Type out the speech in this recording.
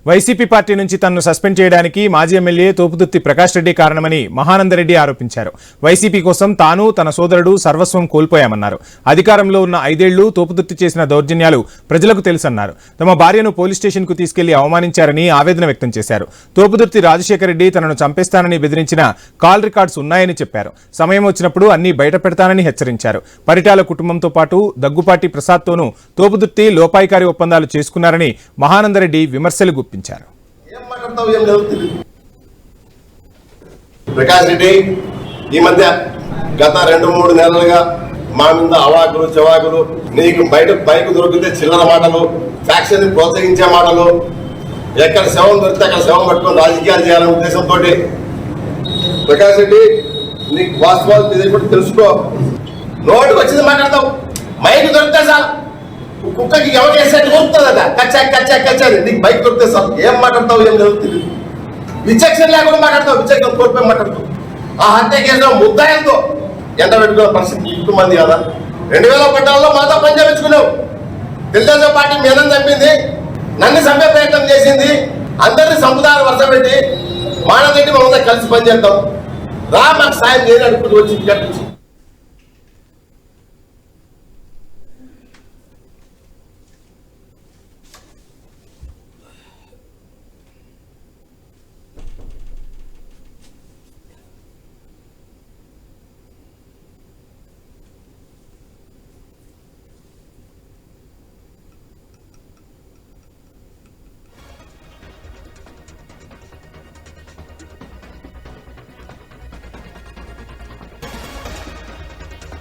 YCP party నుంచి తనను suspend చేయడానికి మాజీ ఎమ్మెల్యే తోపుదుర్తి ప్రకాష్ రెడ్డి కారణమని మహానందరెడ్డి ఆరోపించారు. వైసీపీ కోసం తాను తన సోదరుడు సర్వస్వం కోల్పోయామన్నారు. అధికారంలో ఉన్న 5 ఏళ్లు తోపుదుర్తి చేసిన దౌర్జన్యాలు ప్రజలకు తెలుసన్నారు. తమ భార్యను పోలీస్ స్టేషన్కు తీసుకెళ్లి అవమానించారని ఆవేదన వ్యక్తం చేశారు. తోపుదుర్తి రాజశేఖర రెడ్డి తనను చంపేస్తానని బెదిరించిన కాల్ రికార్డ్స్ ఉన్నాయని చెప్పారు. సమయం వచ్చినప్పుడు అన్ని బయట పెడతానని హెచ్చరించారు. పరిటాల కుటుంబంతో పాటు దగ్గుపాటి ప్రసాద్తోనూ తోపుదుర్తి లోపాయికారి ఒప్పందాలు చేసుకున్నారని మహానందరెడ్డి విమర్శలు గుప్పించారు. ప్రకాష్ రెడ్డి ఈ మధ్య గత 2-3 నెలలుగా మా మీద అవాకులు చెవాకులు, నీకు బయట బైక్ దొరికితే చిల్లర మాటలు, ఫ్యాక్షన్ ప్రోత్సహించే మాటలు, ఎక్కడ శవం దొరికితే అక్కడ శవం పట్టుకొని రాజకీయాలు చేయాలనే ఉద్దేశంతో ప్రకాష్ రెడ్డి నీకు వాస్తవాలు తెలుసుకో. నోటికి వచ్చింది మాట్లాడతావు. మైక్ దొరికితే సార్ కుక్కకి ఎవరు చేసేట్టు దొరుకుతుందట. కచ్చా నీకు బైక్ దొరికితే సార్ ఏం మాట్లాడతావు, ఏం జరుగుతుంది? విచక్షణ లేకుండా మాట్లాడతావు, విచక్షణ కోల్పోయి మాట్లాడతావు. ఆ హత్య కేసులో ముద్దాయంతో ఎండ పెట్టుకున్న పరిస్థితి ఎక్కువ మంది కదా. 2016లో మాతో పనిచేయించుకున్నావు. తెలుగుదేశం పార్టీ మీదని చంపింది, నన్ను చంపే ప్రయత్నం చేసింది, అందరినీ సంపుదాలు వరుస పెట్టి మానవరెడ్డి మమ్మల్ని కలిసి పనిచేద్దాం రా, మాకు సాయం చేయని అడుగుతూ వచ్చి